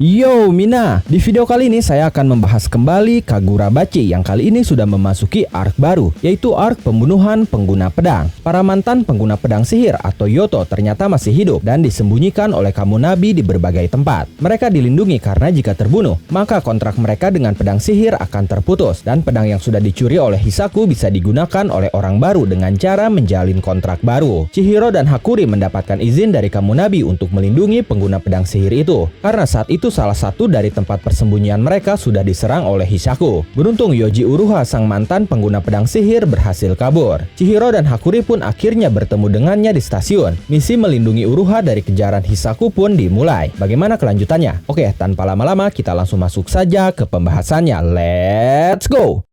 Yo Mina, di video kali ini saya akan membahas kembali Kagurabachi yang kali ini sudah memasuki arc baru, yaitu arc pembunuhan pengguna pedang. Para mantan pengguna pedang sihir atau Yoto ternyata masih hidup dan disembunyikan oleh Kamunabi di berbagai tempat. Mereka dilindungi karena jika terbunuh, maka kontrak mereka dengan pedang sihir akan terputus dan pedang yang sudah dicuri oleh Hisaku bisa digunakan oleh orang baru dengan cara menjalin kontrak baru. Chihiro dan Hakuri mendapatkan izin dari Kamunabi untuk melindungi pengguna pedang sihir itu, karena saat itu salah satu dari tempat persembunyian mereka sudah diserang oleh Hisaku. Beruntung Yoji Uruha sang mantan pengguna pedang sihir berhasil kabur. Chihiro dan Hakuri pun akhirnya bertemu dengannya di stasiun. Misi melindungi Uruha dari kejaran Hisaku pun dimulai. Bagaimana kelanjutannya? Oke, tanpa lama-lama kita langsung masuk saja ke pembahasannya. Let's go!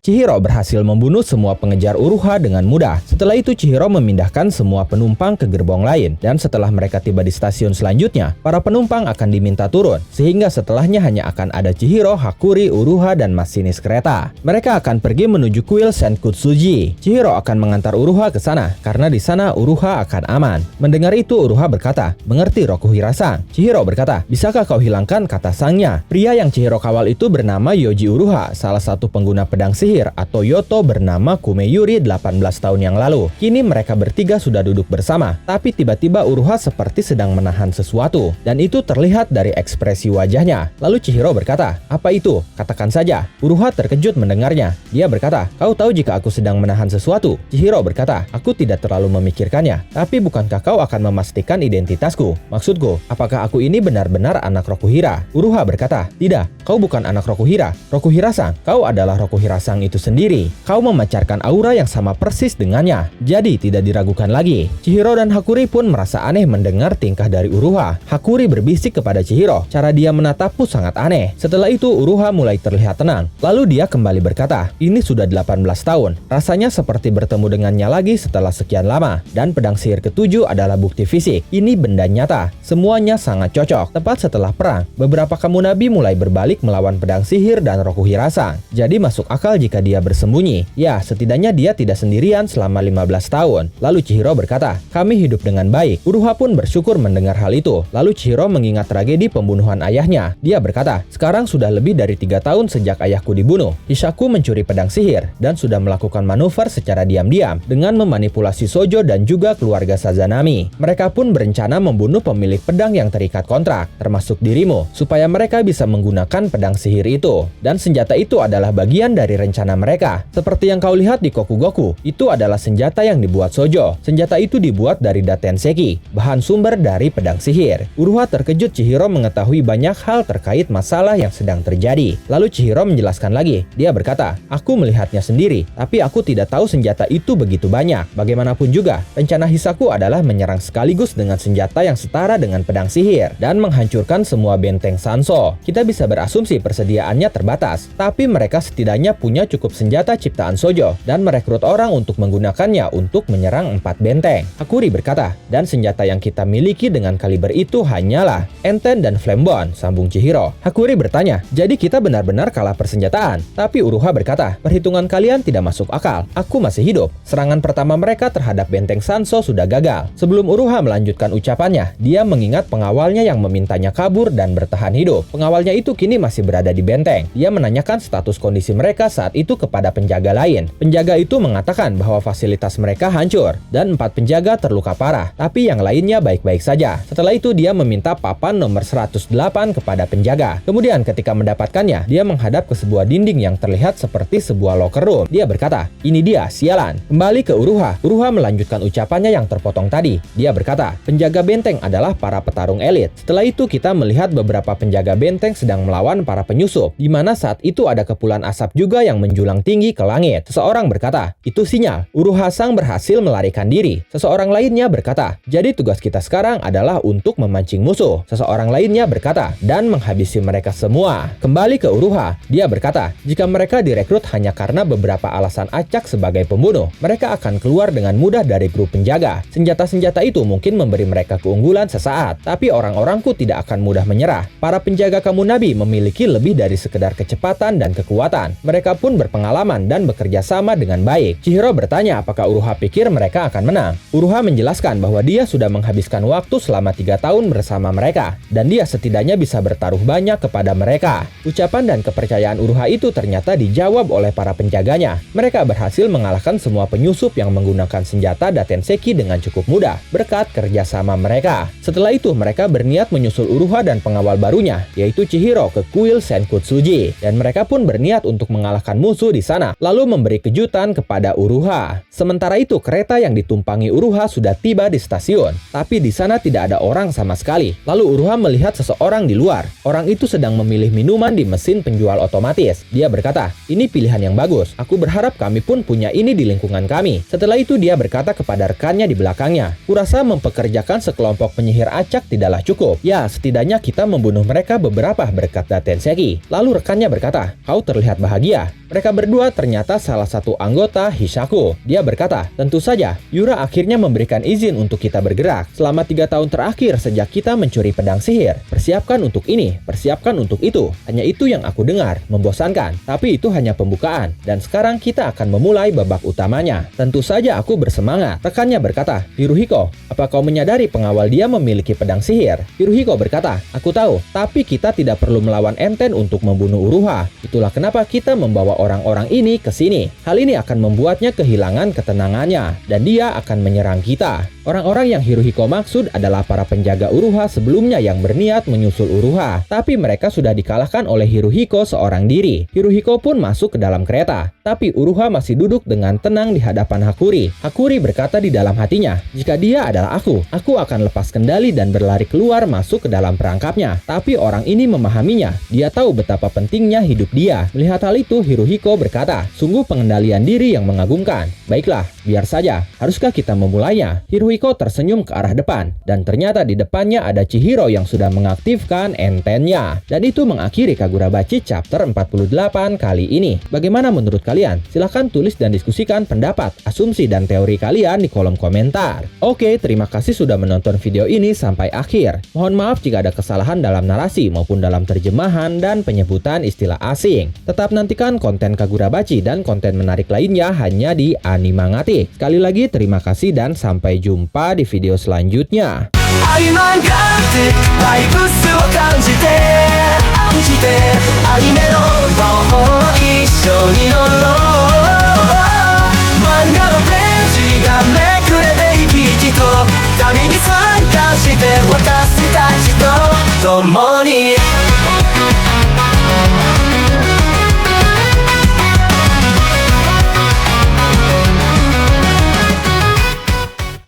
Chihiro berhasil membunuh semua pengejar Uruha dengan mudah. Setelah itu Chihiro memindahkan semua penumpang ke gerbong lain, dan setelah mereka tiba di stasiun selanjutnya, para penumpang akan diminta turun, sehingga setelahnya hanya akan ada Chihiro, Hakuri, Uruha, dan masinis kereta. Mereka akan pergi menuju kuil Senkutsuji. Chihiro akan mengantar Uruha ke sana, karena di sana Uruha akan aman. Mendengar itu Uruha berkata, "Mengerti Rokuhira-san?" Chihiro berkata, "Bisakah kau hilangkan kata sangnya?" Pria yang Chihiro kawal itu bernama Yoji Uruha, salah satu pengguna pedang sihir atau Yoto bernama Kumeyuri 18 tahun yang lalu. Kini mereka bertiga sudah duduk bersama, tapi tiba-tiba Uruha seperti sedang menahan sesuatu, dan itu terlihat dari ekspresi wajahnya. Lalu Chihiro berkata, "Apa itu? Katakan saja." Uruha terkejut mendengarnya. Dia berkata, "Kau tahu jika aku sedang menahan sesuatu?" Chihiro berkata, "Aku tidak terlalu memikirkannya, tapi bukankah kau akan memastikan identitasku? Maksudku, apakah aku ini benar-benar anak Rokuhira?" Uruha berkata, "Tidak, kau bukan anak Rokuhira. Rokuhira-san, kau adalah Rokuhira-san itu sendiri. Kau memancarkan aura yang sama persis dengannya. Jadi tidak diragukan lagi." Chihiro dan Hakuri pun merasa aneh mendengar tingkah dari Uruha. Hakuri berbisik kepada Chihiro. Cara dia menatapku sangat aneh. Setelah itu Uruha mulai terlihat tenang. Lalu dia kembali berkata, "Ini sudah 18 tahun. Rasanya seperti bertemu dengannya lagi setelah sekian lama. Dan pedang sihir ketujuh adalah bukti fisik. Ini benda nyata. Semuanya sangat cocok." Tepat setelah perang, beberapa Kamunabi mulai berbalik melawan pedang sihir dan Rokuhira-san. Jadi masuk akal jika dia bersembunyi. Ya, setidaknya dia tidak sendirian selama 15 tahun. Lalu Chihiro berkata, "Kami hidup dengan baik." Uruha pun bersyukur mendengar hal itu. Lalu Chihiro mengingat tragedi pembunuhan ayahnya. Dia berkata, "Sekarang sudah lebih dari 3 tahun sejak ayahku dibunuh. Hisaku mencuri pedang sihir dan sudah melakukan manuver secara diam-diam dengan memanipulasi Sojo dan juga keluarga Sazanami. Mereka pun berencana membunuh pemilik pedang yang terikat kontrak, termasuk dirimu, supaya mereka bisa menggunakan pedang sihir itu. Dan senjata itu adalah bagian dari rencana mereka. Seperti yang kau lihat di Kokugoku, itu adalah senjata yang dibuat Sojo. Senjata itu dibuat dari Datenseki, bahan sumber dari pedang sihir." Uruha terkejut Chihiro mengetahui banyak hal terkait masalah yang sedang terjadi. Lalu Chihiro menjelaskan lagi. Dia berkata, "Aku melihatnya sendiri, tapi aku tidak tahu senjata itu begitu banyak. Bagaimanapun juga, rencana Hisaku adalah menyerang sekaligus dengan senjata yang setara dengan pedang sihir dan menghancurkan semua benteng Sanso. Kita bisa berasumsi persediaannya terbatas, tapi mereka setidaknya punya cukup senjata ciptaan Sojo dan merekrut orang untuk menggunakannya untuk menyerang 4 benteng." Hakuri berkata, "Dan senjata yang kita miliki dengan kaliber itu hanyalah Enten dan Flambon," sambung Chihiro. Hakuri bertanya, "Jadi kita benar-benar kalah persenjataan?" Tapi Uruha berkata, "Perhitungan kalian tidak masuk akal. Aku masih hidup. Serangan pertama mereka terhadap benteng Sanso sudah gagal." Sebelum Uruha melanjutkan ucapannya, dia mengingat pengawalnya yang memintanya kabur dan bertahan hidup. Pengawalnya itu kini masih berada di benteng. Dia menanyakan status kondisi mereka saat itu kepada penjaga lain. Penjaga itu mengatakan bahwa fasilitas mereka hancur dan 4 penjaga terluka parah, tapi yang lainnya baik-baik saja. Setelah itu dia meminta papan nomor 108 kepada penjaga. Kemudian ketika mendapatkannya, dia menghadap ke sebuah dinding yang terlihat seperti sebuah locker room. Dia berkata, "Ini dia, sialan." Kembali ke Uruha. Uruha melanjutkan ucapannya yang terpotong tadi. Dia berkata, "Penjaga benteng adalah para petarung elit. Setelah itu kita melihat beberapa penjaga benteng sedang melawan para penyusup, di mana saat itu ada kepulan asap juga yang menjulang tinggi ke langit. Seseorang berkata, "Itu sinyal, Uruha Sang berhasil melarikan diri." Seseorang lainnya berkata, "Jadi tugas kita sekarang adalah untuk memancing musuh." Seseorang lainnya berkata, "Dan menghabisi mereka semua." Kembali ke Uruha, dia berkata, "Jika mereka direkrut hanya karena beberapa alasan acak sebagai pembunuh, mereka akan keluar dengan mudah dari grup penjaga. Senjata-senjata itu mungkin memberi mereka keunggulan sesaat, tapi orang-orangku tidak akan mudah menyerah. Para penjaga Kamunabi memiliki lebih dari sekedar kecepatan dan kekuatan. Mereka pun berpengalaman dan bekerja sama dengan baik." Chihiro bertanya apakah Uruha pikir mereka akan menang. Uruha menjelaskan bahwa dia sudah menghabiskan waktu selama 3 tahun bersama mereka, dan dia setidaknya bisa bertaruh banyak kepada mereka. Ucapan dan kepercayaan Uruha itu ternyata dijawab oleh para penjaganya. Mereka berhasil mengalahkan semua penyusup yang menggunakan senjata Datenseki dengan cukup mudah, berkat kerjasama mereka. Setelah itu, mereka berniat menyusul Uruha dan pengawal barunya, yaitu Chihiro, ke kuil Senkutsuji, dan mereka pun berniat untuk mengalahkan musuh di sana, lalu memberi kejutan kepada Uruha. Sementara itu, kereta yang ditumpangi Uruha sudah tiba di stasiun, tapi di sana tidak ada orang sama sekali. Lalu Uruha melihat seseorang di luar. Orang itu sedang memilih minuman di mesin penjual otomatis. Dia berkata, "Ini pilihan yang bagus. Aku berharap kami pun punya ini di lingkungan kami." Setelah itu dia berkata kepada rekannya di belakangnya, "Kurasa mempekerjakan sekelompok penyihir acak tidaklah cukup. Ya, setidaknya kita membunuh mereka beberapa berkat Datenseki." Lalu rekannya berkata, "Kau terlihat bahagia." Mereka berdua ternyata salah satu anggota Hishaku. Dia berkata, "Tentu saja, Yura akhirnya memberikan izin untuk kita bergerak. Selama 3 tahun terakhir sejak kita mencuri pedang sihir. Persiapkan untuk ini, persiapkan untuk itu. Hanya itu yang aku dengar, membosankan. Tapi itu hanya pembukaan. Dan sekarang kita akan memulai babak utamanya." Tentu saja aku bersemangat. Rekannya berkata, "Hiruhiko, apa kau menyadari pengawal dia memiliki pedang sihir?" Hiruhiko berkata, "Aku tahu, tapi kita tidak perlu melawan Enten untuk membunuh Uruha. Itulah kenapa kita membawa orang-orang ini ke sini. Hal ini akan membuatnya kehilangan ketenangannya, dan dia akan menyerang kita." Orang-orang yang Hiruhiko maksud adalah para penjaga Uruha sebelumnya yang berniat menyusul Uruha, tapi mereka sudah dikalahkan oleh Hiruhiko seorang diri. Hiruhiko pun masuk ke dalam kereta, tapi Uruha masih duduk dengan tenang di hadapan Hakuri. Hakuri berkata di dalam hatinya, "Jika dia adalah aku akan lepas kendali dan berlari keluar masuk ke dalam perangkapnya." Tapi orang ini memahaminya. Dia tahu betapa pentingnya hidup dia. Melihat hal itu, Hiruhiko berkata, "Sungguh pengendalian diri yang mengagumkan. Baiklah, biar saja. Haruskah kita memulainya?" Hiruhiko tersenyum ke arah depan, dan ternyata di depannya ada Chihiro yang sudah mengaktifkan entennya. Dan itu mengakhiri Kagurabachi chapter 48 kali ini. Bagaimana menurut kalian? Silahkan tulis dan diskusikan pendapat, asumsi, dan teori kalian di kolom komentar. Oke, terima kasih sudah menonton video ini sampai akhir. Mohon maaf jika ada kesalahan dalam narasi maupun dalam terjemahan dan penyebutan istilah asing. Tetap nantikan konten Kagurabachi dan konten menarik lainnya hanya di Animangatik. Sekali lagi terima kasih dan sampai jumpa di video selanjutnya.